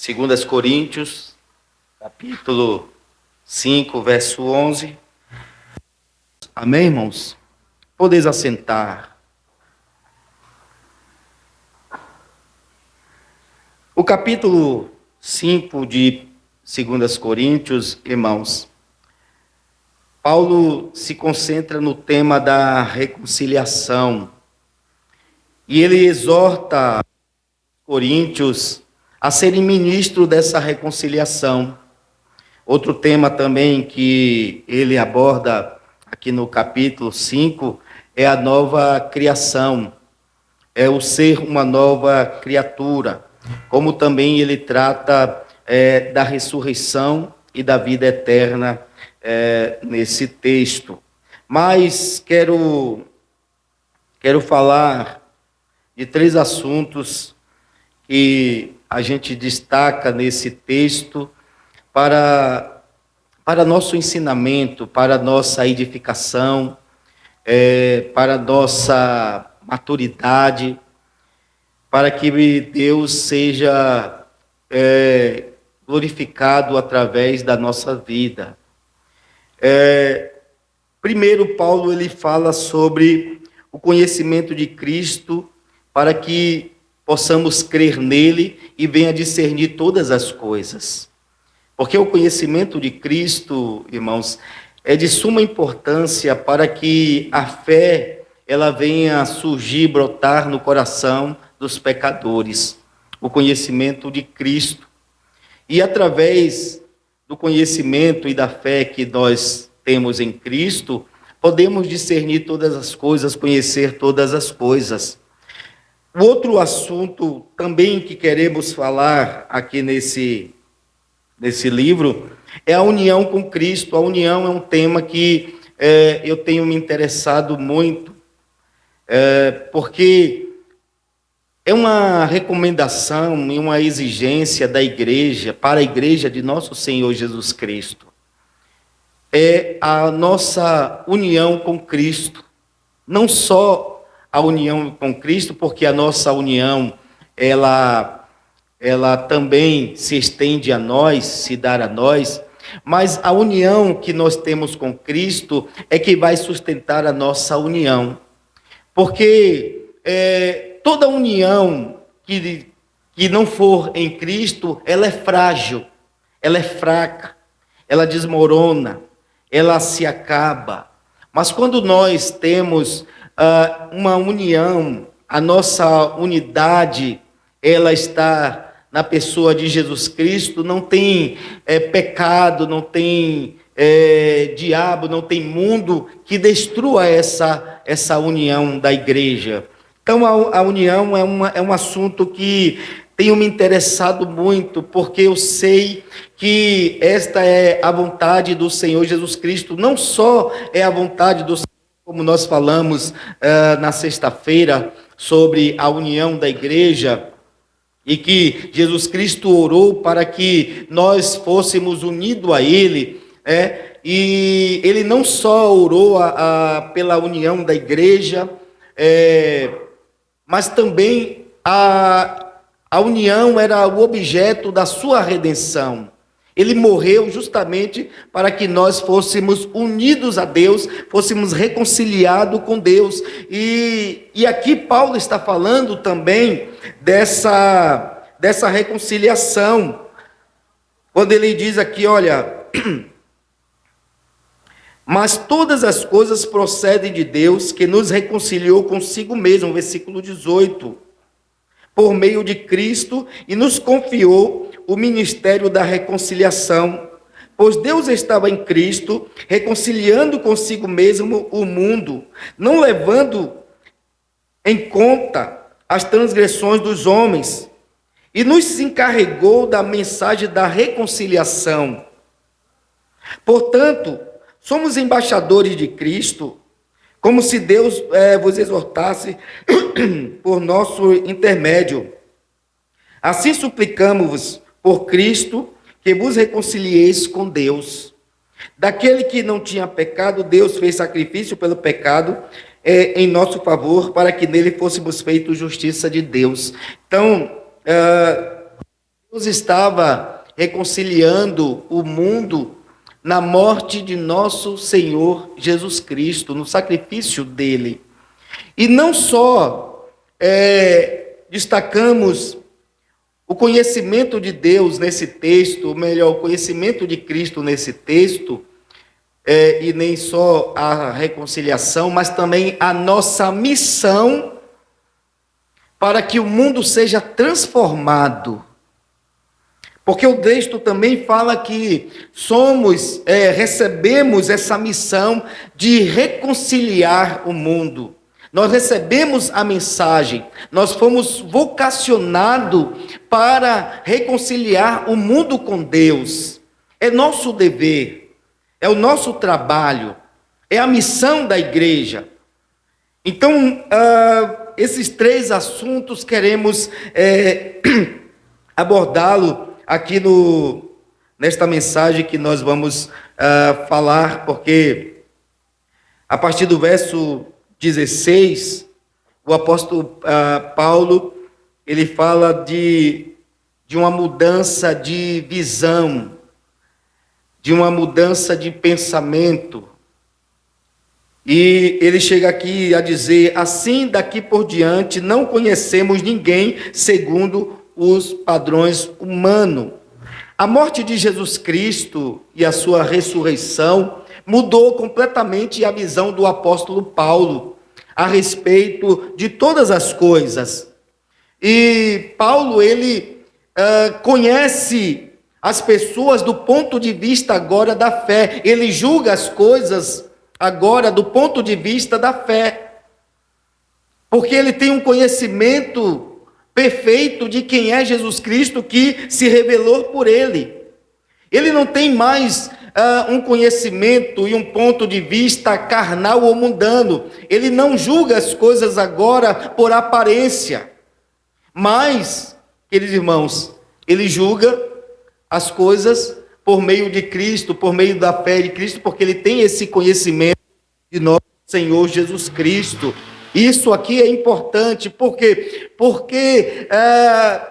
2 Coríntios, capítulo 5, verso 11. Amém, irmãos? Podeis assentar. O capítulo 5 de 2 Coríntios, irmãos, Paulo se concentra no tema da reconciliação. E ele exorta os coríntios a serem ministros dessa reconciliação. Outro tema também que ele aborda aqui no capítulo 5 é a nova criação, é o ser uma nova criatura, como também ele trata da ressurreição e da vida eterna nesse texto. Mas quero falar de 3 assuntos que a gente destaca nesse texto para nosso ensinamento, para nossa edificação, para nossa maturidade, para que Deus seja glorificado através da nossa vida. Primeiro, Paulo ele fala sobre o conhecimento de Cristo, para que possamos crer nele e venha discernir todas as coisas. Porque o conhecimento de Cristo, irmãos, é de suma importância para que a fé ela venha surgir, brotar no coração dos pecadores. O conhecimento de Cristo. E através do conhecimento e da fé que nós temos em Cristo, podemos discernir todas as coisas, conhecer todas as coisas. O outro assunto também que queremos falar aqui nesse livro é a união com Cristo. A união é um tema que eu tenho me interessado muito, porque é uma recomendação e uma exigência da igreja, para a igreja de nosso Senhor Jesus Cristo. É a nossa união com Cristo, não só a união com Cristo, porque a nossa união, ela também se estende a nós, se dá a nós, mas a união que nós temos com Cristo é que vai sustentar a nossa união. Porque toda união que não for em Cristo, ela é frágil, ela é fraca, ela desmorona, ela se acaba. Mas quando nós temos uma união, a nossa unidade, ela está na pessoa de Jesus Cristo, não tem pecado, não tem diabo, não tem mundo que destrua essa união da igreja. Então a união é um assunto que tenho me interessado muito, porque eu sei que esta é a vontade do Senhor Jesus Cristo, não só é a vontade do Senhor, como nós falamos na sexta-feira sobre a união da igreja, e que Jesus Cristo orou para que nós fôssemos unidos a Ele, e Ele não só orou pela união da igreja, mas também a união era o objeto da sua redenção. Ele morreu justamente para que nós fôssemos unidos a Deus, fôssemos reconciliados com Deus. E aqui Paulo está falando também dessa reconciliação. Quando ele diz aqui, olha, mas todas as coisas procedem de Deus, que nos reconciliou consigo mesmo, versículo 18, por meio de Cristo, e nos confiou o ministério da reconciliação, pois Deus estava em Cristo, reconciliando consigo mesmo o mundo, não levando em conta as transgressões dos homens, e nos encarregou da mensagem da reconciliação. Portanto, somos embaixadores de Cristo, como se Deus vos exortasse por nosso intermédio. Assim suplicamos-vos por Cristo, que vos reconcilieis com Deus. Daquele que não tinha pecado, Deus fez sacrifício pelo pecado em nosso favor, para que nele fôssemos feitos justiça de Deus. Então, Deus estava reconciliando o mundo na morte de nosso Senhor Jesus Cristo, no sacrifício dele. E não só destacamos o conhecimento de Deus nesse texto, ou melhor, o conhecimento de Cristo nesse texto, e nem só a reconciliação, mas também a nossa missão para que o mundo seja transformado. Porque o texto também fala que recebemos essa missão de reconciliar o mundo. Nós recebemos a mensagem, nós fomos vocacionados para reconciliar o mundo com Deus. É nosso dever, é o nosso trabalho, é a missão da igreja. Então, esses 3 assuntos queremos abordá-lo aqui nesta mensagem que nós vamos falar, porque a partir do verso 16, o apóstolo Paulo, ele fala de uma mudança de visão, de uma mudança de pensamento. E ele chega aqui a dizer: assim daqui por diante não conhecemos ninguém segundo os padrões humanos. A morte de Jesus Cristo e a sua ressurreição mudou completamente a visão do apóstolo Paulo a respeito de todas as coisas. E Paulo, ele conhece as pessoas do ponto de vista agora da fé. Ele julga as coisas agora do ponto de vista da fé. Porque ele tem um conhecimento perfeito de quem é Jesus Cristo, que se revelou por ele. Ele não tem mais um conhecimento e um ponto de vista carnal ou mundano. Ele não julga as coisas agora por aparência. Mas, queridos irmãos, ele julga as coisas por meio de Cristo, por meio da fé de Cristo, porque ele tem esse conhecimento de nosso Senhor Jesus Cristo. Isso aqui é importante, por quê? Porque,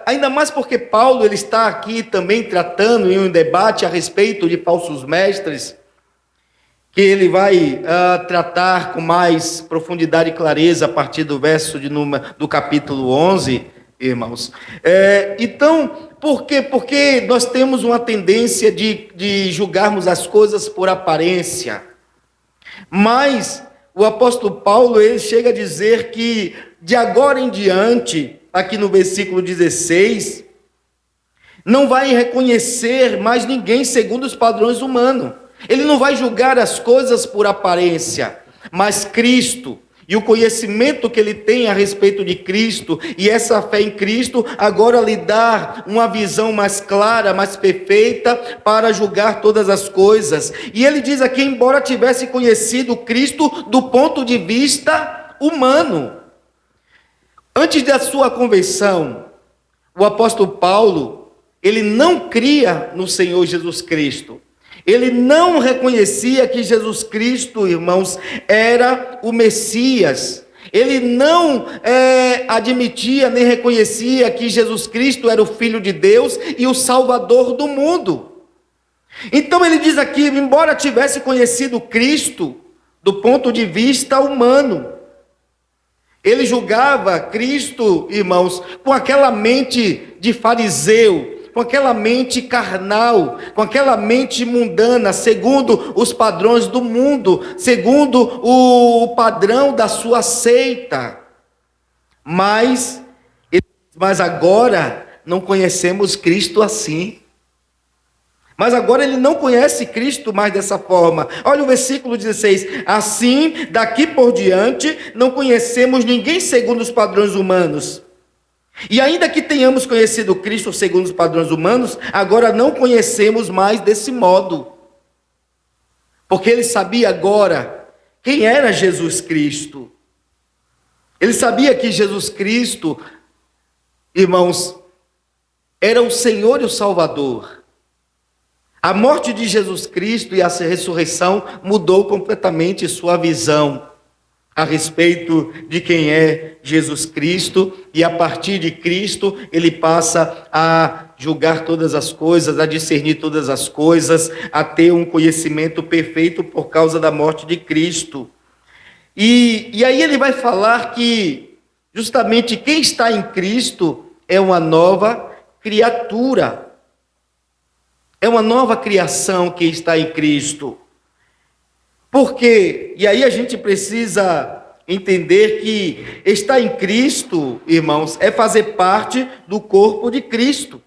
ainda mais porque Paulo ele está aqui também tratando em um debate a respeito de falsos mestres, que ele vai tratar com mais profundidade e clareza a partir do verso do capítulo 11, irmãos. Então, por quê? Porque nós temos uma tendência de julgarmos as coisas por aparência, mas o apóstolo Paulo, ele chega a dizer que de agora em diante, aqui no versículo 16, não vai reconhecer mais ninguém segundo os padrões humanos. Ele não vai julgar as coisas por aparência, mas Cristo e o conhecimento que ele tem a respeito de Cristo e essa fé em Cristo agora lhe dá uma visão mais clara, mais perfeita para julgar todas as coisas. E ele diz aqui, embora tivesse conhecido Cristo do ponto de vista humano. Antes da sua conversão, o apóstolo Paulo, ele não cria no Senhor Jesus Cristo. Ele não reconhecia que Jesus Cristo, irmãos, era o Messias. Ele não admitia nem reconhecia que Jesus Cristo era o Filho de Deus e o Salvador do mundo. Então ele diz aqui, embora tivesse conhecido Cristo do ponto de vista humano, ele julgava Cristo, irmãos, com aquela mente de fariseu, com aquela mente carnal, com aquela mente mundana, segundo os padrões do mundo, segundo o padrão da sua seita. Mas agora não conhecemos Cristo assim. Mas agora ele não conhece Cristo mais dessa forma. Olha o versículo 16. Assim, daqui por diante, não conhecemos ninguém segundo os padrões humanos. E ainda que tenhamos conhecido Cristo segundo os padrões humanos, agora não conhecemos mais desse modo. Porque ele sabia agora quem era Jesus Cristo. Ele sabia que Jesus Cristo, irmãos, era o Senhor e o Salvador. A morte de Jesus Cristo e a ressurreição mudou completamente sua visão a respeito de quem é Jesus Cristo, e a partir de Cristo ele passa a julgar todas as coisas, a discernir todas as coisas, a ter um conhecimento perfeito por causa da morte de Cristo. E aí ele vai falar que justamente quem está em Cristo é uma nova criatura. É uma nova criação que está em Cristo. Por quê? E aí a gente precisa entender que estar em Cristo, irmãos, é fazer parte do corpo de Cristo.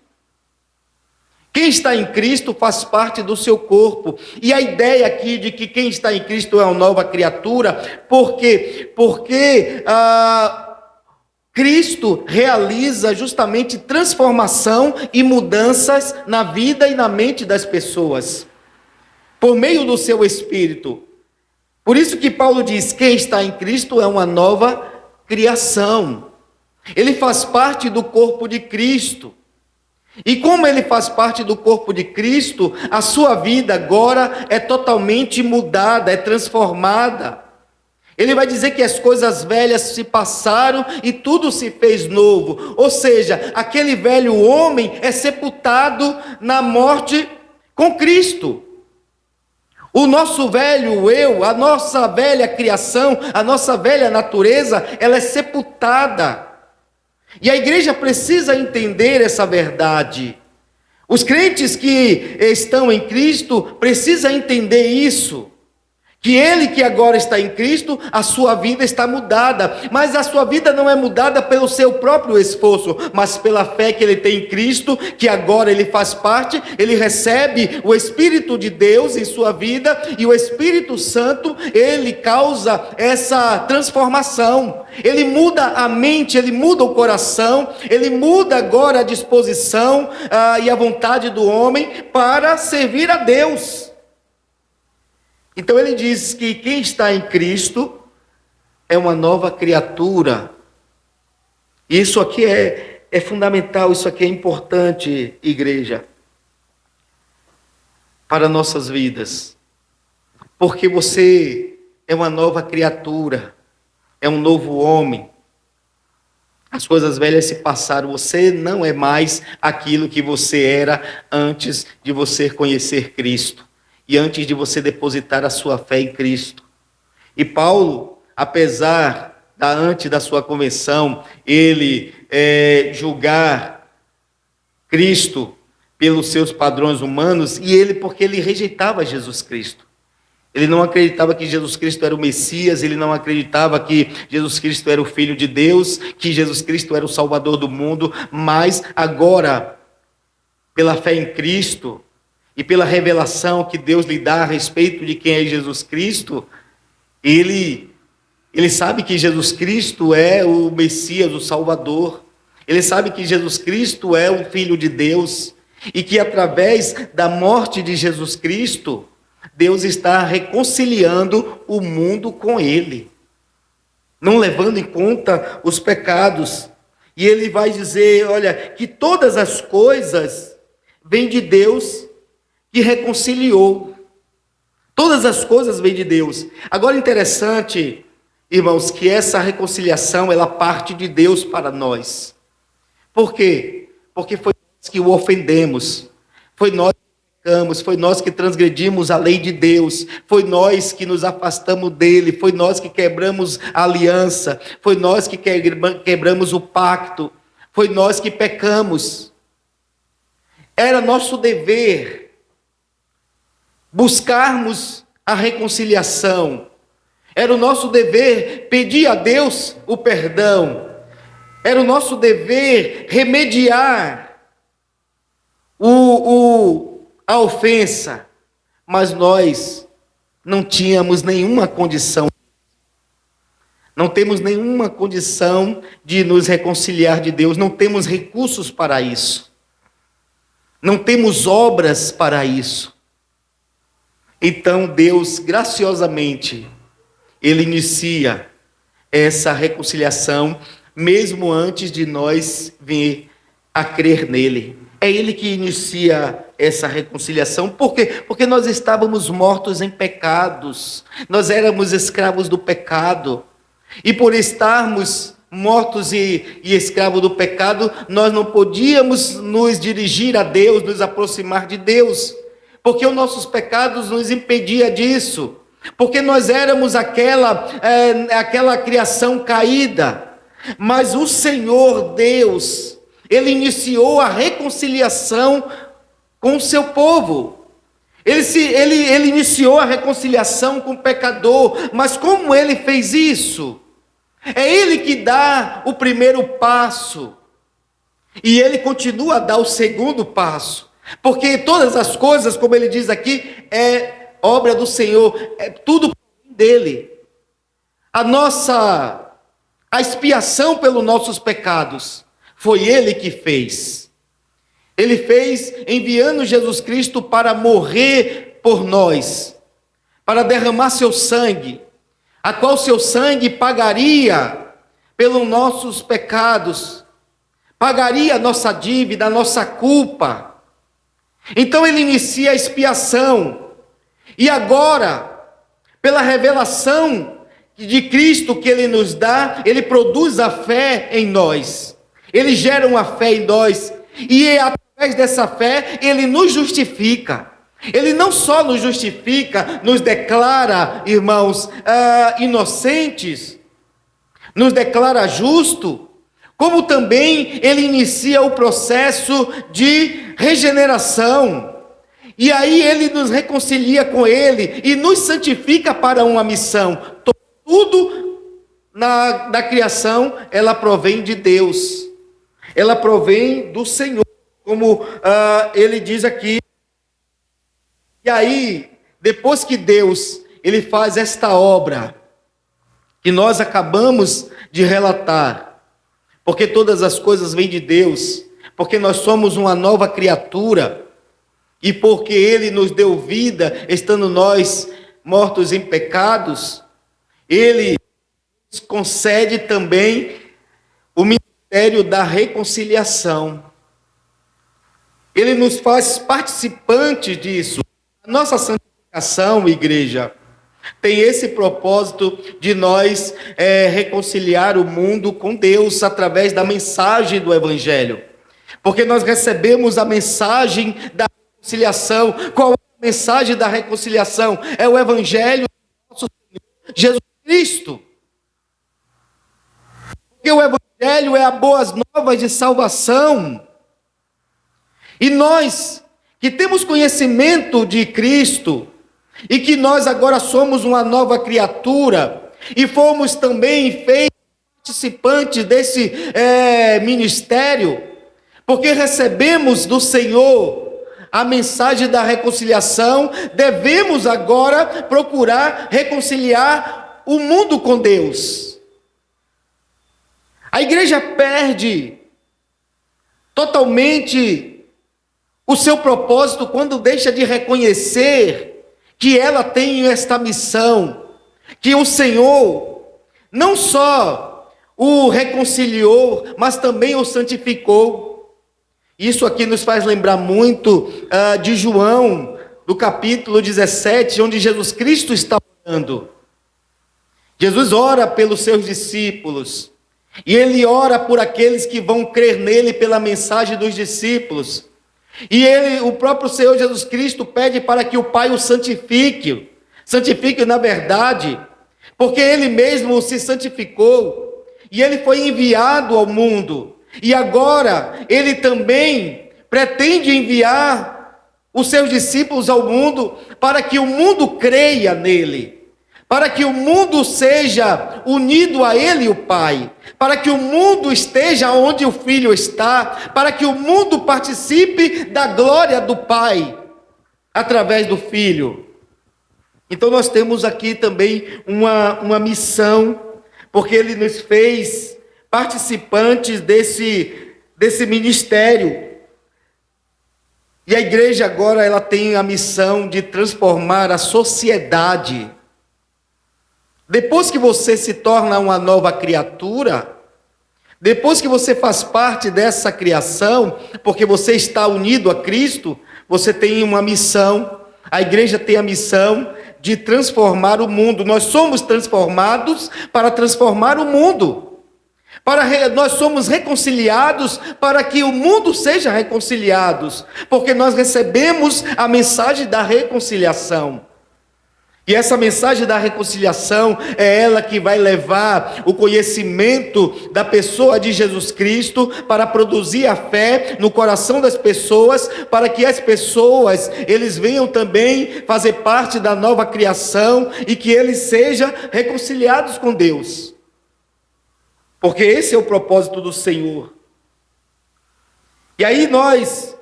Quem está em Cristo faz parte do seu corpo. E a ideia aqui de que quem está em Cristo é uma nova criatura, por quê? Porque Cristo realiza justamente transformação e mudanças na vida e na mente das pessoas, por meio do seu Espírito. Por isso que Paulo diz, quem está em Cristo é uma nova criação. Ele faz parte do corpo de Cristo. E como ele faz parte do corpo de Cristo, a sua vida agora é totalmente mudada, é transformada. Ele vai dizer que as coisas velhas se passaram e tudo se fez novo. Ou seja, aquele velho homem é sepultado na morte com Cristo. O nosso velho eu, a nossa velha criação, a nossa velha natureza, ela é sepultada. E a igreja precisa entender essa verdade. Os crentes que estão em Cristo precisam entender isso. Que ele que agora está em Cristo, a sua vida está mudada. Mas a sua vida não é mudada pelo seu próprio esforço, mas pela fé que ele tem em Cristo, que agora ele faz parte, ele recebe o Espírito de Deus em sua vida, e o Espírito Santo, ele causa essa transformação. Ele muda a mente, ele muda o coração, ele muda agora a disposição e a vontade do homem para servir a Deus. Então ele diz que quem está em Cristo é uma nova criatura. Isso aqui é fundamental, isso aqui é importante, igreja, para nossas vidas. Porque você é uma nova criatura, é um novo homem. As coisas velhas se passaram, você não é mais aquilo que você era antes de você conhecer Cristo. E antes de você depositar a sua fé em Cristo. E Paulo, apesar antes da sua conversão, ele julgar Cristo pelos seus padrões humanos, porque ele rejeitava Jesus Cristo. Ele não acreditava que Jesus Cristo era o Messias, ele não acreditava que Jesus Cristo era o Filho de Deus, que Jesus Cristo era o Salvador do mundo, mas agora, pela fé em Cristo, e pela revelação que Deus lhe dá a respeito de quem é Jesus Cristo, ele sabe que Jesus Cristo é o Messias, o Salvador. Ele sabe que Jesus Cristo é o Filho de Deus. E que através da morte de Jesus Cristo, Deus está reconciliando o mundo com Ele. Não levando em conta os pecados. E ele vai dizer, olha, que todas as coisas vêm de Deus, que reconciliou. Todas as coisas vêm de Deus. Agora, interessante, irmãos, que essa reconciliação, ela parte de Deus para nós. Por quê? Porque foi nós que o ofendemos. Foi nós que pecamos, foi nós que transgredimos a lei de Deus. Foi nós que nos afastamos dele. Foi nós que quebramos a aliança. Foi nós que quebramos o pacto. Foi nós que pecamos. Era nosso dever buscarmos a reconciliação. Era o nosso dever pedir a Deus o perdão. Era o nosso dever remediar a ofensa. Mas nós não tínhamos nenhuma condição. Não temos nenhuma condição de nos reconciliar de Deus. Não temos recursos para isso. Não temos obras para isso. Então Deus, graciosamente, Ele inicia essa reconciliação, mesmo antes de nós vir a crer nele. É Ele que inicia essa reconciliação. Por quê? Porque nós estávamos mortos em pecados. Nós éramos escravos do pecado. E por estarmos mortos e escravos do pecado, nós não podíamos nos dirigir a Deus, nos aproximar de Deus, porque os nossos pecados nos impediam disso, porque nós éramos aquela criação caída. Mas o Senhor Deus, Ele iniciou a reconciliação com o seu povo. Ele iniciou a reconciliação com o pecador, mas como Ele fez isso? É Ele que dá o primeiro passo, e Ele continua a dar o segundo passo, porque todas as coisas, como Ele diz aqui, é obra do Senhor, é tudo dele. A expiação pelos nossos pecados, foi Ele que fez. Ele fez enviando Jesus Cristo para morrer por nós, para derramar seu sangue, a qual seu sangue pagaria pelos nossos pecados, pagaria a nossa dívida, a nossa culpa. Então Ele inicia a expiação, e agora, pela revelação de Cristo que Ele nos dá, Ele produz a fé em nós, Ele gera uma fé em nós, e através dessa fé, Ele nos justifica. Ele não só nos justifica, nos declara, irmãos, inocentes, nos declara justo, como também Ele inicia o processo de regeneração. E aí Ele nos reconcilia com Ele e nos santifica para uma missão. Tudo da criação, ela provém de Deus, ela provém do Senhor, como Ele diz aqui. E aí, depois que Deus, Ele faz esta obra, que nós acabamos de relatar, porque todas as coisas vêm de Deus, porque nós somos uma nova criatura, e porque Ele nos deu vida, estando nós mortos em pecados, Ele nos concede também o ministério da reconciliação. Ele nos faz participantes disso. A nossa santificação, igreja, tem esse propósito de nós reconciliar o mundo com Deus através da mensagem do Evangelho. Porque nós recebemos a mensagem da reconciliação. Qual é a mensagem da reconciliação? É o Evangelho do nosso Senhor Jesus Cristo. Porque o Evangelho é a boas novas de salvação. E nós que temos conhecimento de Cristo, e que nós agora somos uma nova criatura, e fomos também feitos participantes desse ministério, porque recebemos do Senhor a mensagem da reconciliação, devemos agora procurar reconciliar o mundo com Deus. A igreja perde totalmente o seu propósito quando deixa de reconhecer que ela tem esta missão, que o Senhor não só o reconciliou, mas também o santificou. Isso aqui nos faz lembrar muito de João, do capítulo 17, onde Jesus Cristo está orando. Jesus ora pelos seus discípulos, e Ele ora por aqueles que vão crer nele pela mensagem dos discípulos. E o próprio Senhor Jesus Cristo pede para que o Pai o santifique na verdade, porque Ele mesmo se santificou, e Ele foi enviado ao mundo, e agora Ele também pretende enviar os seus discípulos ao mundo, para que o mundo creia nele, para que o mundo seja unido a Ele, o Pai, para que o mundo esteja onde o Filho está, para que o mundo participe da glória do Pai, através do Filho. Então nós temos aqui também uma missão, porque Ele nos fez participantes desse ministério. E a igreja agora ela tem a missão de transformar a sociedade. Depois que você se torna uma nova criatura, depois que você faz parte dessa criação, porque você está unido a Cristo, você tem uma missão, a igreja tem a missão de transformar o mundo. Nós somos transformados para transformar o mundo, Nós somos reconciliados para que o mundo seja reconciliado, porque nós recebemos a mensagem da reconciliação. E essa mensagem da reconciliação é ela que vai levar o conhecimento da pessoa de Jesus Cristo para produzir a fé no coração das pessoas, para que as pessoas, eles venham também fazer parte da nova criação e que eles sejam reconciliados com Deus. Porque esse é o propósito do Senhor. E aí nós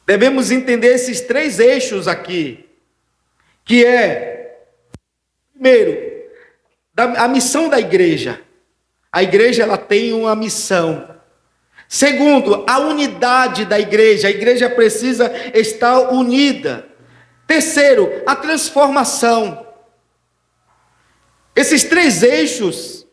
devemos entender esses 3 eixos aqui, que é, primeiro, a missão da igreja. A igreja, ela tem uma missão. Segundo, a unidade da igreja. A igreja precisa estar unida. Terceiro, a transformação. Esses 3 eixos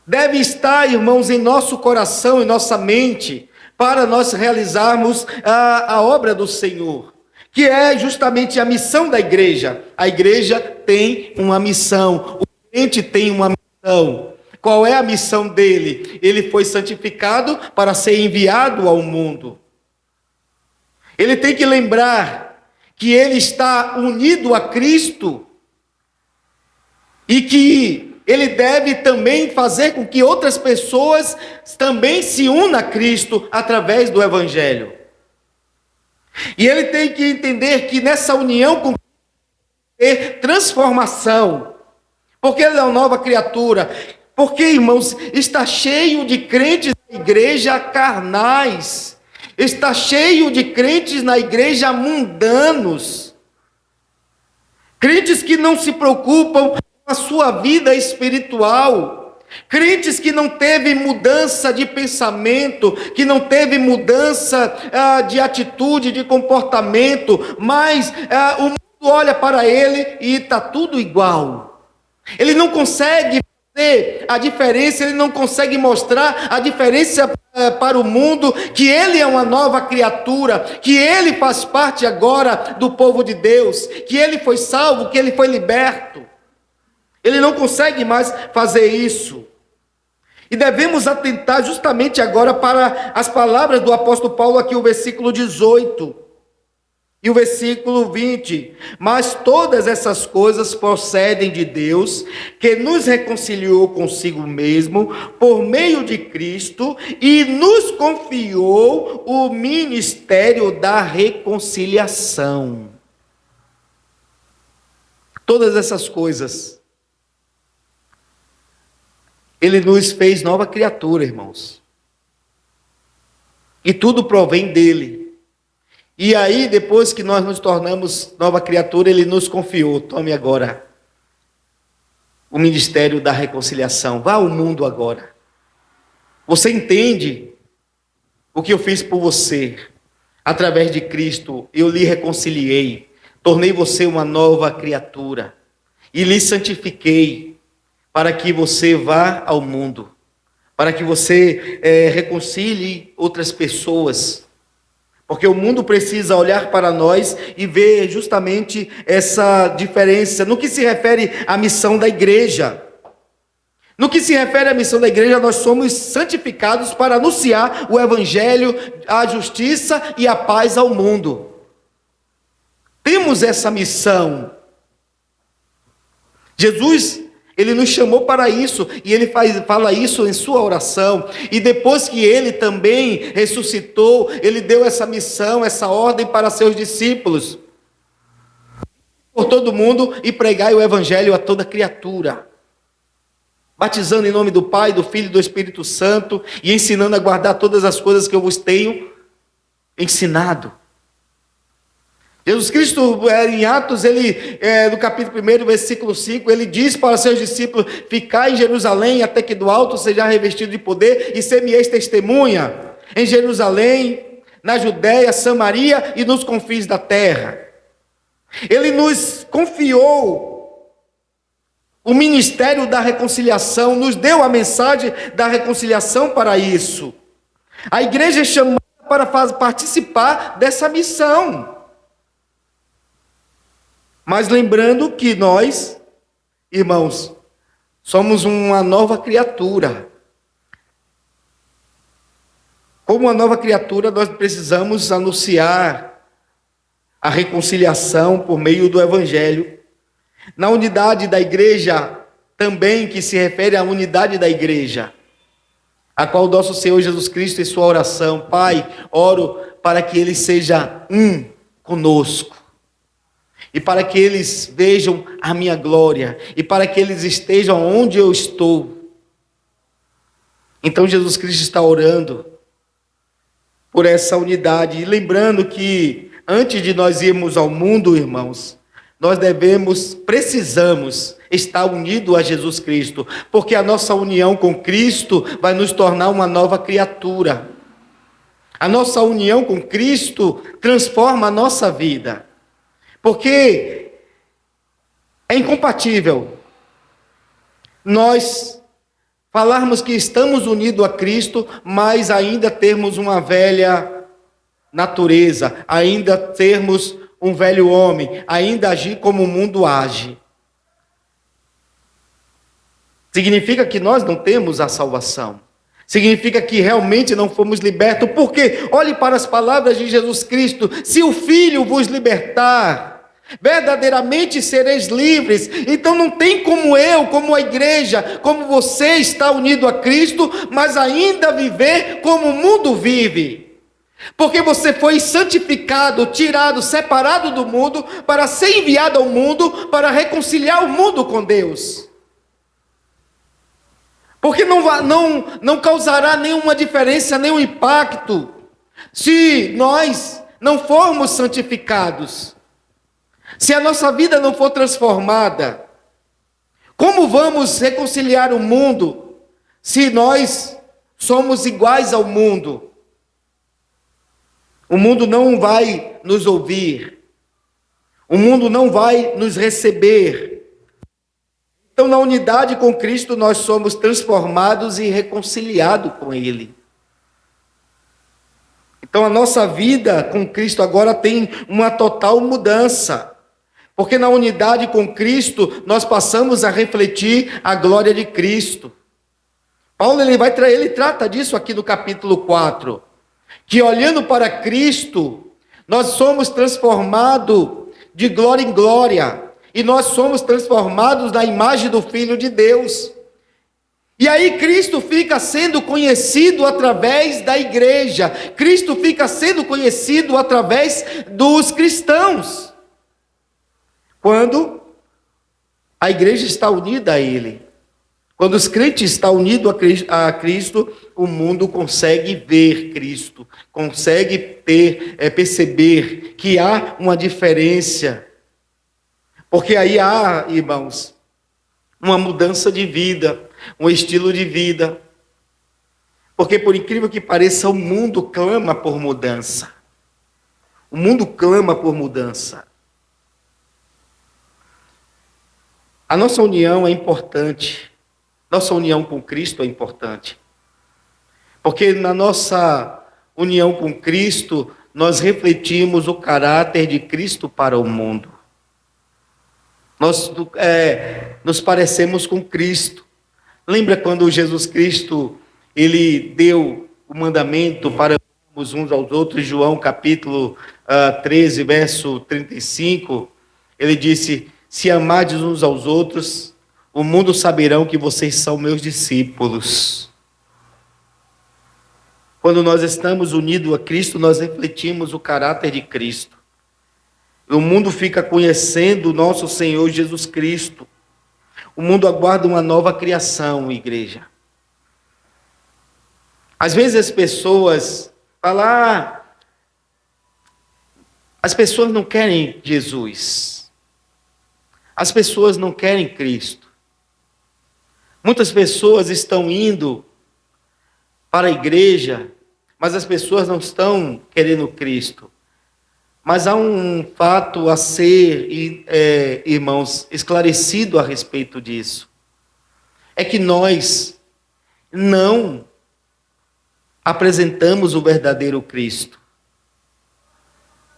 devem estar, irmãos, em nosso coração, em nossa mente, para nós realizarmos a obra do Senhor, que é justamente a missão da igreja. A igreja tem uma missão, o crente tem uma missão. Qual é a missão dele? Ele foi santificado para ser enviado ao mundo. Ele tem que lembrar que ele está unido a Cristo e que ele deve também fazer com que outras pessoas também se unam a Cristo através do Evangelho. E ele tem que entender que nessa união com Cristo tem transformação, porque ele é uma nova criatura. Porque, irmãos, está cheio de crentes na igreja carnais, está cheio de crentes na igreja mundanos, crentes que não se preocupam a sua vida espiritual, crentes que não teve mudança de pensamento, que não teve mudança de atitude, de comportamento, mas o mundo olha para ele e está tudo igual. Ele não consegue fazer a diferença, ele não consegue mostrar a diferença para o mundo, que ele é uma nova criatura, que ele faz parte agora do povo de Deus, que ele foi salvo, que ele foi liberto. Ele não consegue mais fazer isso. E devemos atentar justamente agora para as palavras do apóstolo Paulo, aqui o versículo 18 e o versículo 20. Mas todas essas coisas procedem de Deus, que nos reconciliou consigo mesmo por meio de Cristo e nos confiou o ministério da reconciliação. Todas essas coisas, ele nos fez nova criatura, irmãos. E tudo provém dele. E aí, depois que nós nos tornamos nova criatura, ele nos confiou. Tome agora o ministério da reconciliação. Vá ao mundo agora. Você entende o que eu fiz por você? Através de Cristo, eu lhe reconciliei. Tornei você uma nova criatura. E lhe santifiquei, para que você vá ao mundo, para que você reconcilie outras pessoas, porque o mundo precisa olhar para nós e ver justamente essa diferença, no que se refere à missão da igreja. No que se refere à missão da igreja, nós somos santificados para anunciar o Evangelho, a justiça e a paz ao mundo. Temos essa missão. Jesus, ele nos chamou para isso, e ele fala isso em sua oração, e depois que ele também ressuscitou, ele deu essa missão, essa ordem para seus discípulos, por todo mundo, e pregai o evangelho a toda criatura, batizando em nome do Pai, do Filho e do Espírito Santo, e ensinando a guardar todas as coisas que eu vos tenho ensinado. Jesus Cristo, em Atos, no capítulo 1, versículo 5, ele diz para seus discípulos: ficai em Jerusalém até que do alto seja revestido de poder, e ser-me-eis testemunha em Jerusalém, na Judéia, Samaria e nos confins da terra. Ele nos confiou o ministério da reconciliação, nos deu a mensagem da reconciliação para isso. A igreja é chamada para participar dessa missão. Mas lembrando que nós, irmãos, Somos uma nova criatura. Como uma nova criatura, nós precisamos anunciar a reconciliação por meio do Evangelho. Na unidade da igreja, também que se refere à unidade da igreja, a qual o nosso Senhor Jesus Cristo, em sua oração: Pai, oro para que Ele seja um conosco, e para que eles vejam a minha glória, e para que eles estejam onde eu estou. Então Jesus Cristo está orando por essa unidade, e lembrando que antes de nós irmos ao mundo, irmãos, nós precisamos estar unidos a Jesus Cristo, porque a nossa união com Cristo vai nos tornar uma nova criatura. A nossa união com Cristo transforma a nossa vida, porque é incompatível nós falarmos que estamos unidos a Cristo, mas ainda termos uma velha natureza, ainda termos um velho homem, ainda agir como o mundo age. Significa que nós não temos a salvação. Significa que realmente não fomos libertos. Porque olhe para as palavras de Jesus Cristo: se o Filho vos libertar, verdadeiramente sereis livres. Então não tem como eu, como a igreja, como você está unido a Cristo, mas ainda viver como o mundo vive. Porque você foi santificado, tirado, separado do mundo, para ser enviado ao mundo, para reconciliar o mundo com Deus. Porque não causará nenhuma diferença, nenhum impacto, se nós não formos santificados, se a nossa vida não for transformada. Como vamos reconciliar o mundo, se nós somos iguais ao mundo? O mundo não vai nos ouvir, o mundo não vai nos receber. Então, na unidade com Cristo, nós somos transformados e reconciliados com Ele. Então, a nossa vida com Cristo agora tem uma total mudança, porque na unidade com Cristo, nós passamos a refletir a glória de Cristo. Paulo ele trata disso aqui no capítulo 4. Que olhando para Cristo, nós somos transformados de glória em glória, e nós somos transformados na imagem do Filho de Deus. E aí Cristo fica sendo conhecido através da igreja, Cristo fica sendo conhecido através dos cristãos, quando a igreja está unida a Ele. Quando os crentes estão unidos a Cristo, o mundo consegue ver Cristo, consegue perceber que há uma diferença. Porque aí há, irmãos, uma mudança de vida, um estilo de vida. Porque, por incrível que pareça, o mundo clama por mudança. O mundo clama por mudança. A nossa união é importante. Nossa união com Cristo é importante. Porque na nossa união com Cristo, nós refletimos o caráter de Cristo para o mundo. Nós nos parecemos com Cristo. Lembra quando Jesus Cristo, Ele deu o mandamento para amarmos uns aos outros, João capítulo 13, verso 35, Ele disse: se amardes uns aos outros, o mundo saberão que vocês são meus discípulos. Quando nós estamos unidos a Cristo, nós refletimos o caráter de Cristo. O mundo fica conhecendo o nosso Senhor Jesus Cristo. O mundo aguarda uma nova criação, igreja. Às vezes as pessoas falam: as pessoas não querem Jesus. As pessoas não querem Cristo. Muitas pessoas estão indo para a igreja, mas as pessoas não estão querendo Cristo. Mas há um fato a ser, irmãos, esclarecido a respeito disso. É que nós não apresentamos o verdadeiro Cristo.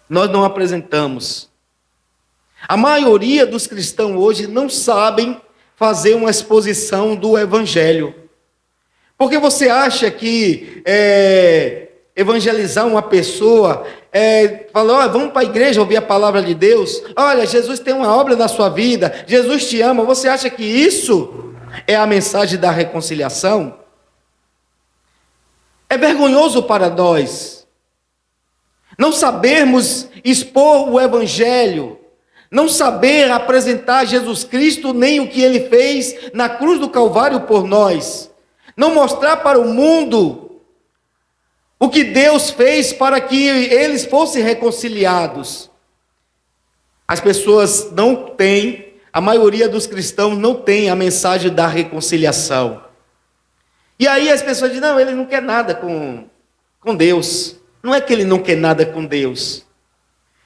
Nós não apresentamos. A maioria dos cristãos hoje não sabem fazer uma exposição do Evangelho. Porque você acha que evangelizar uma pessoa, falar, vamos para a igreja ouvir a palavra de Deus, olha, Jesus tem uma obra na sua vida, Jesus te ama, você acha que isso é a mensagem da reconciliação? É vergonhoso para nós não sabermos expor o Evangelho, não saber apresentar Jesus Cristo, nem o que Ele fez na cruz do Calvário por nós, não mostrar para o mundo o que Deus fez para que eles fossem reconciliados. As pessoas não têm, a maioria dos cristãos não tem a mensagem da reconciliação. E aí as pessoas dizem, não, ele não quer nada com Deus. Não é que ele não quer nada com Deus.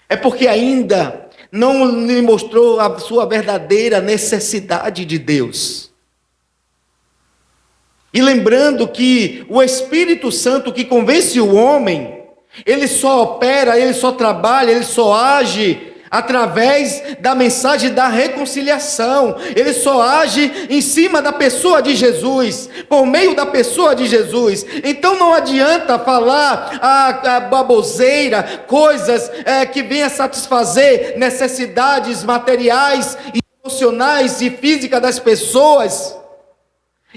É porque ainda não lhe mostrou a sua verdadeira necessidade de Deus. E lembrando que o Espírito Santo que convence o homem, ele só opera, ele só trabalha, ele só age através da mensagem da reconciliação. Ele só age em cima da pessoa de Jesus, por meio da pessoa de Jesus. Então não adianta falar a baboseira, coisas que venham satisfazer necessidades materiais, emocionais e físicas das pessoas,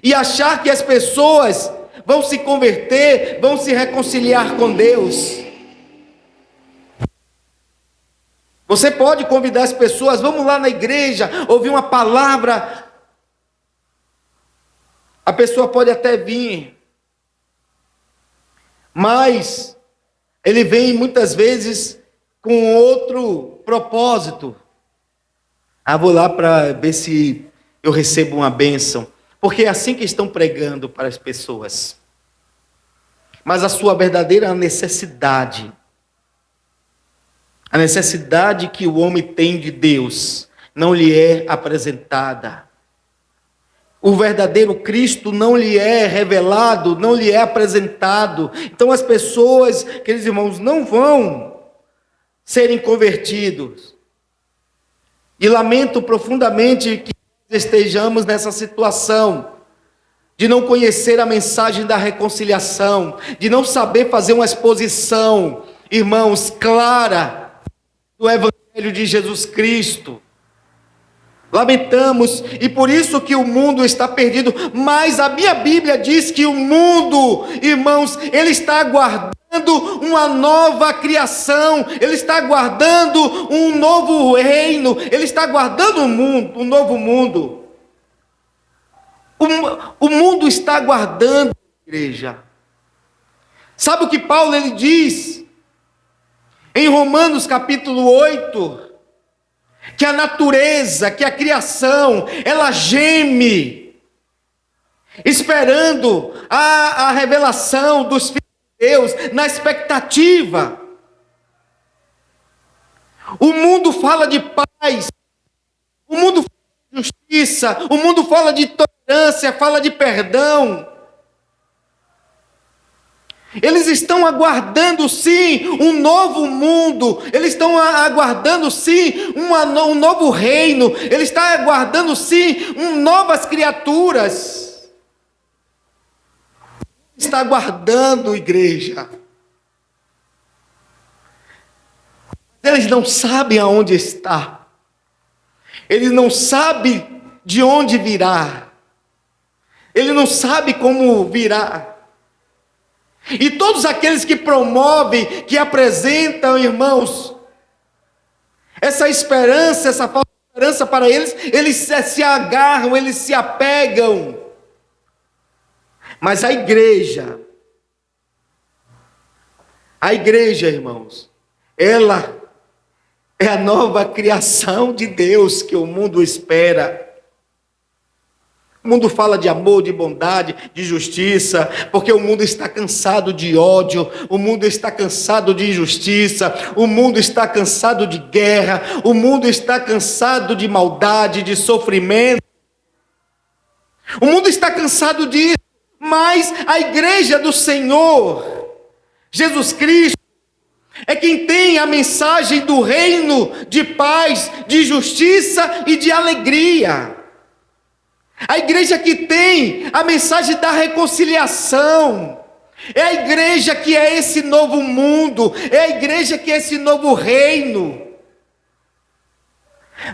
e achar que as pessoas vão se converter, vão se reconciliar com Deus. Você pode convidar as pessoas, vamos lá na igreja, ouvir uma palavra. A pessoa pode até vir, mas ele vem muitas vezes com outro propósito. Vou lá para ver se eu recebo uma bênção. Porque é assim que estão pregando para as pessoas. Mas a sua verdadeira necessidade, a necessidade que o homem tem de Deus, não lhe é apresentada. O verdadeiro Cristo não lhe é revelado, não lhe é apresentado. Então as pessoas, queridos irmãos, não vão serem convertidos. E lamento profundamente que estejamos nessa situação de não conhecer a mensagem da reconciliação, de não saber fazer uma exposição, irmãos, clara do Evangelho de Jesus Cristo. Lamentamos, e por isso que o mundo está perdido, mas a minha Bíblia diz que o mundo, irmãos, ele está aguardando uma nova criação, ele está aguardando um novo reino, ele está aguardando um novo mundo. O mundo está aguardando, igreja. Sabe o que Paulo ele diz em Romanos capítulo 8? Que a natureza, que a criação, ela geme, esperando a revelação dos filhos de Deus, na expectativa. O mundo fala de paz, o mundo fala de justiça, o mundo fala de tolerância, fala de perdão. Eles estão aguardando sim um novo mundo, eles estão aguardando sim um novo reino, eles estão aguardando sim novas criaturas. Está aguardando, igreja. Eles não sabem aonde está, eles não sabem de onde virá, ele não sabe como virá. E todos aqueles que promovem, que apresentam, irmãos, essa esperança, essa falsa esperança para eles, eles se agarram, eles se apegam. Mas a igreja, irmãos, ela é a nova criação de Deus que o mundo espera. O mundo fala de amor, de bondade, de justiça, porque o mundo está cansado de ódio, o mundo está cansado de injustiça, o mundo está cansado de guerra, o mundo está cansado de maldade, de sofrimento. O mundo está cansado disso, mas a igreja do Senhor, Jesus Cristo, é quem tem a mensagem do reino de paz, de justiça e de alegria. A igreja que tem a mensagem da reconciliação. É a igreja que é esse novo mundo. É a igreja que é esse novo reino.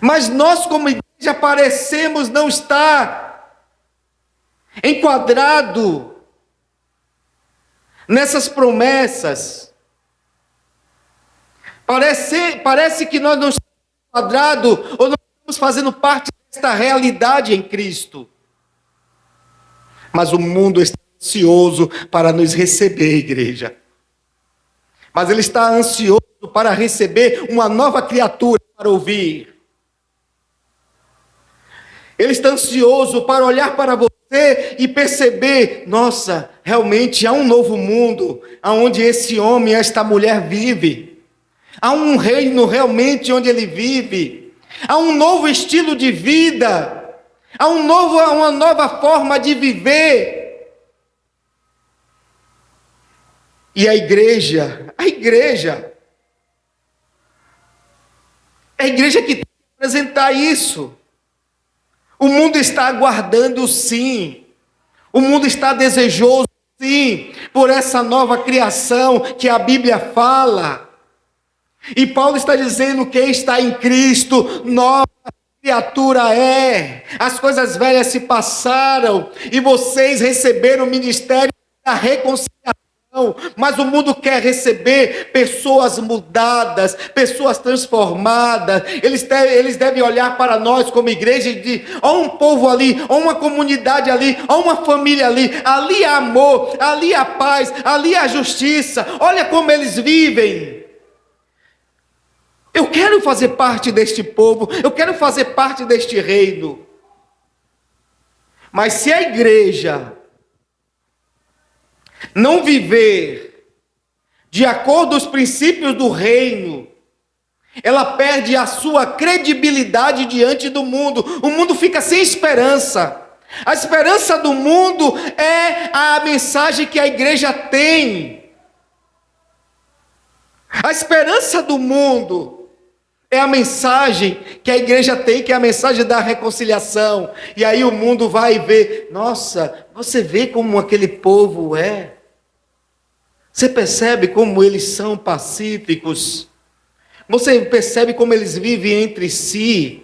Mas nós, como igreja, parecemos não estar enquadrado nessas promessas. Parece que nós não estamos enquadrados ou não estamos fazendo parte desta realidade em Cristo. Mas o mundo está ansioso para nos receber, igreja. Mas ele está ansioso para receber uma nova criatura para ouvir. Ele está ansioso para olhar para você e perceber, nossa, realmente há um novo mundo, onde esse homem, esta mulher vive. Há um reino realmente onde ele vive. Há um novo estilo de vida. Há uma nova forma de viver. E a igreja que tem que apresentar isso. O mundo está aguardando, sim. O mundo está desejoso, sim, por essa nova criação que a Bíblia fala. E Paulo está dizendo que quem está em Cristo, nova criatura é. As coisas velhas se passaram e vocês receberam o ministério da reconciliação. Mas o mundo quer receber pessoas mudadas, pessoas transformadas. Eles devem olhar para nós como igreja e dizer: ó um povo ali, ó uma comunidade ali, ó uma família ali. Ali há amor, ali há paz, ali há justiça. Olha como eles vivem. Eu quero fazer parte deste povo, eu quero fazer parte deste reino. Mas se a igreja não viver de acordo com os princípios do reino, ela perde a sua credibilidade diante do mundo. O mundo fica sem esperança. A esperança do mundo é a mensagem que a igreja tem. A esperança do mundo é a mensagem que a igreja tem, que é a mensagem da reconciliação. E aí o mundo vai ver: nossa, você vê como aquele povo é? Você percebe como eles são pacíficos? Você percebe como eles vivem entre si?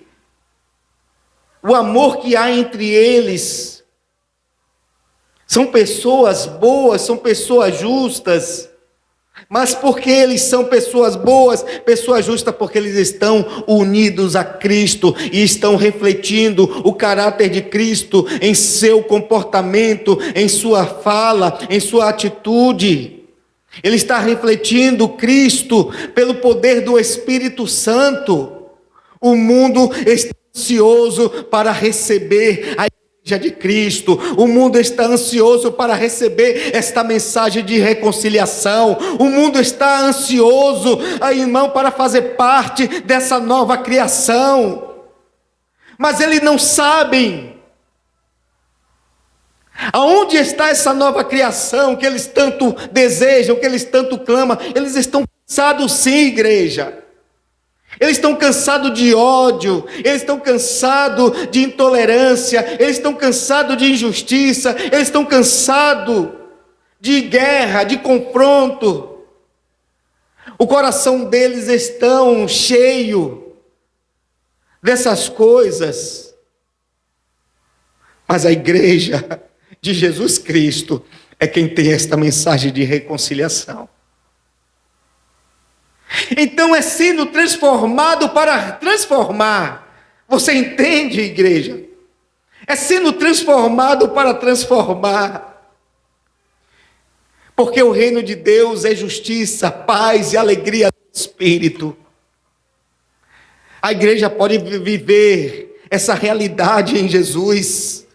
O amor que há entre eles. São pessoas boas, são pessoas justas. Mas porque eles são pessoas boas, pessoas justas, porque eles estão unidos a Cristo e estão refletindo o caráter de Cristo em seu comportamento, em sua fala, em sua atitude. Ele está refletindo Cristo pelo poder do Espírito Santo. O mundo está ansioso para receber a Igreja de Cristo. O mundo está ansioso para receber esta mensagem de reconciliação. O mundo está ansioso, irmão, para fazer parte dessa nova criação. Mas eles não sabem aonde está essa nova criação que eles tanto desejam, que eles tanto clamam. Eles estão cansados, sim, igreja. Eles estão cansados de ódio, eles estão cansados de intolerância, eles estão cansados de injustiça, eles estão cansados de guerra, de confronto. O coração deles está cheio dessas coisas. Mas a igreja de Jesus Cristo é quem tem esta mensagem de reconciliação. Então é sendo transformado para transformar. Você entende, igreja? É sendo transformado para transformar. Porque o reino de Deus é justiça, paz e alegria do Espírito. A igreja pode viver essa realidade em Jesus.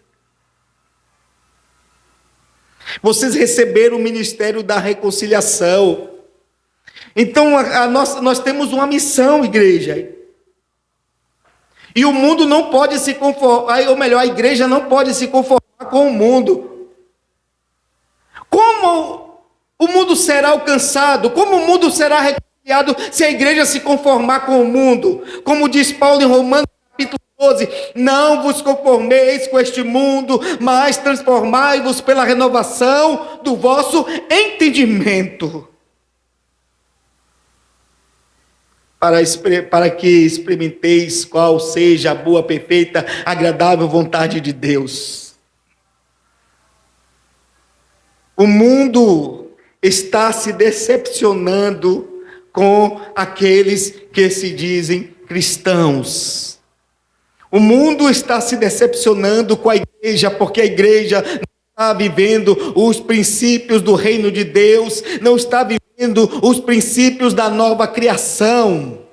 Vocês receberam o ministério da reconciliação. Então nós temos uma missão, igreja. E o mundo não pode se conformar, ou melhor, a igreja não pode se conformar com o mundo. Como o mundo será alcançado? Como o mundo será reconciliado se a igreja se conformar com o mundo? Como diz Paulo em Romanos 12, não vos conformeis com este mundo, mas transformai-vos pela renovação do vosso entendimento, para que experimenteis qual seja a boa, perfeita, agradável vontade de Deus. O mundo está se decepcionando com aqueles que se dizem cristãos. O mundo está se decepcionando com a igreja, porque a igreja não está vivendo os princípios do reino de Deus, não está vivendo os princípios da nova criação.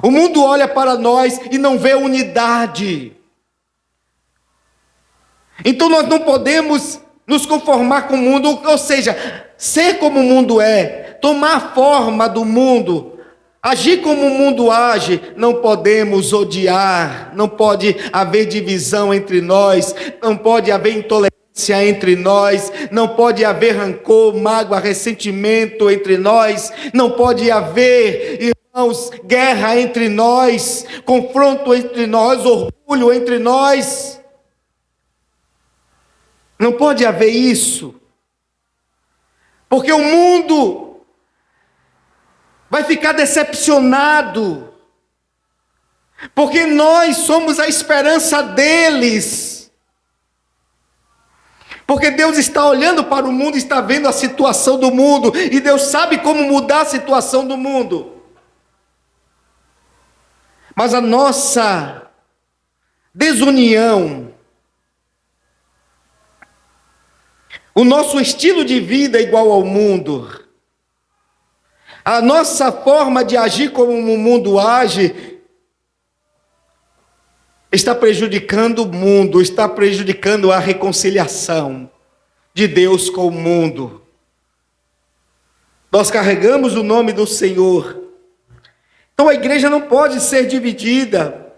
O mundo olha para nós e não vê unidade. Então nós não podemos nos conformar com o mundo, ou seja, ser como o mundo é, tomar a forma do mundo, agir como o mundo age. Não podemos odiar, não pode haver divisão entre nós, não pode haver intolerância entre nós, não pode haver rancor, mágoa, ressentimento entre nós, não pode haver, irmãos, guerra entre nós, confronto entre nós, orgulho entre nós. Não pode haver isso, porque o mundo vai ficar decepcionado, porque nós somos a esperança deles. Porque Deus está olhando para o mundo, está vendo a situação do mundo, e Deus sabe como mudar a situação do mundo. Mas a nossa desunião, o nosso estilo de vida é igual ao mundo, a nossa forma de agir como o mundo age, está prejudicando o mundo, está prejudicando a reconciliação de Deus com o mundo. Nós carregamos o nome do Senhor. Então a igreja não pode ser dividida.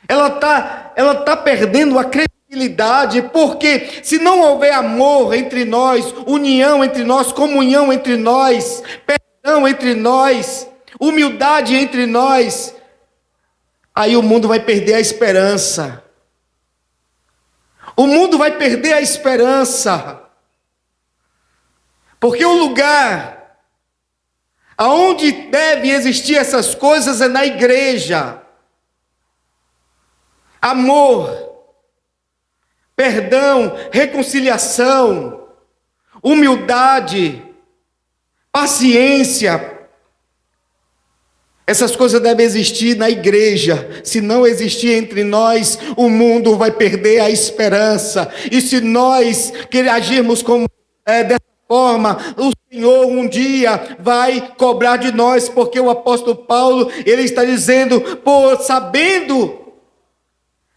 Ela tá perdendo a credibilidade, porque se não houver amor entre nós, união entre nós, comunhão entre nós, perdão entre nós, humildade entre nós, aí o mundo vai perder a esperança. O mundo vai perder a esperança. Porque o lugar aonde deve existir essas coisas é na igreja. Amor, perdão, reconciliação, humildade, paciência. Essas coisas devem existir na igreja. Se não existir entre nós, o mundo vai perder a esperança. E se nós agirmos dessa forma, o Senhor um dia vai cobrar de nós, porque o apóstolo Paulo, ele está dizendo, sabendo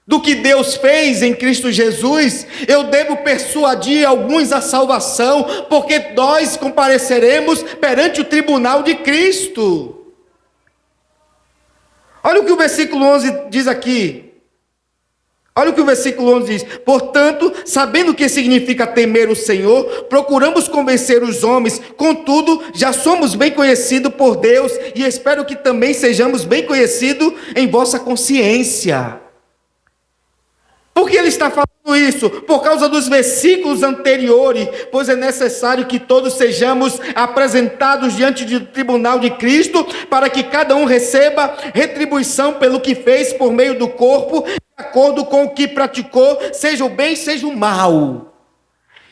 do que Deus fez em Cristo Jesus, eu devo persuadir alguns à salvação, porque nós compareceremos perante o tribunal de Cristo. Olha o que o versículo 11 diz aqui. Olha o que o versículo 11 diz. Portanto, sabendo o que significa temer o Senhor, procuramos convencer os homens. Contudo, já somos bem conhecidos por Deus, e espero que também sejamos bem conhecidos em vossa consciência. Por que ele está falando isso? Por causa dos versículos anteriores, pois é necessário que todos sejamos apresentados diante do tribunal de Cristo, para que cada um receba retribuição pelo que fez por meio do corpo, de acordo com o que praticou, seja o bem, seja o mal.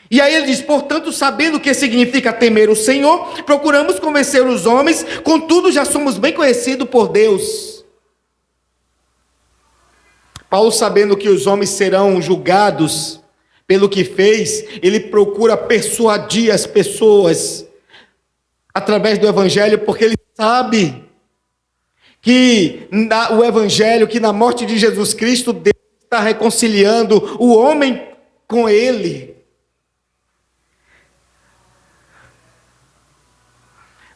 E aí ele diz, portanto, sabendo o que significa temer o Senhor, procuramos convencer os homens, contudo já somos bem conhecidos por Deus. Paulo, sabendo que os homens serão julgados pelo que fez, ele procura persuadir as pessoas através do Evangelho, porque ele sabe que o Evangelho, que na morte de Jesus Cristo, Deus está reconciliando o homem com ele.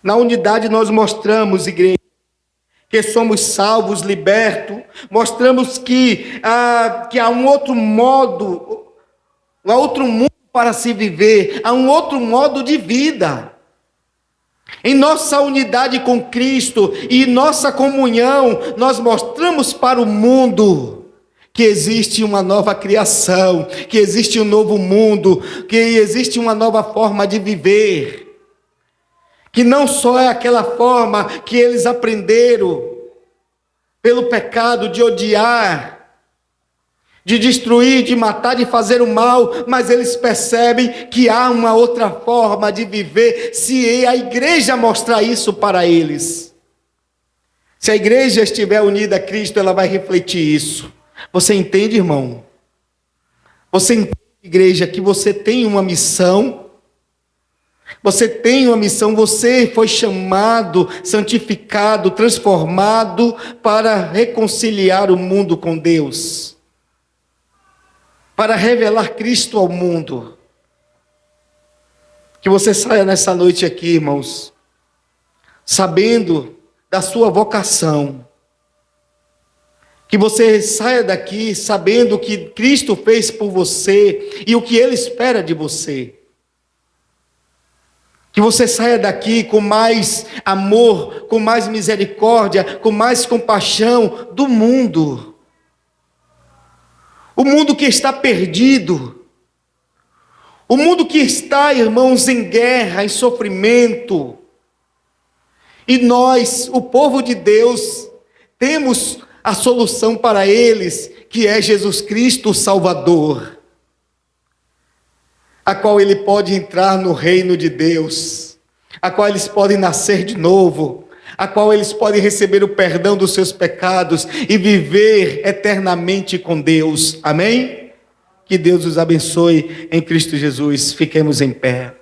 Na unidade nós mostramos, igreja, que somos salvos, libertos, mostramos que há um outro modo, há outro mundo para se viver, há um outro modo de vida. Em nossa unidade com Cristo e nossa comunhão, nós mostramos para o mundo que existe uma nova criação, que existe um novo mundo, que existe uma nova forma de viver. Que não só é aquela forma que eles aprenderam pelo pecado de odiar, de destruir, de matar, de fazer o mal, mas eles percebem que há uma outra forma de viver, se a igreja mostrar isso para eles. Se a igreja estiver unida a Cristo, ela vai refletir isso. Você entende, irmão? Você entende, igreja, que você tem uma missão? Você tem uma missão, você foi chamado, santificado, transformado para reconciliar o mundo com Deus. Para revelar Cristo ao mundo. Que você saia nessa noite aqui, irmãos, sabendo da sua vocação. Que você saia daqui sabendo o que Cristo fez por você e o que Ele espera de você. Que você saia daqui com mais amor, com mais misericórdia, com mais compaixão do mundo. O mundo que está perdido, o mundo que está, irmãos, em guerra, em sofrimento. E nós, o povo de Deus, temos a solução para eles, que é Jesus Cristo, o Salvador, a qual ele pode entrar no reino de Deus, a qual eles podem nascer de novo, a qual eles podem receber o perdão dos seus pecados e viver eternamente com Deus. Amém? Que Deus os abençoe em Cristo Jesus. Fiquemos em pé.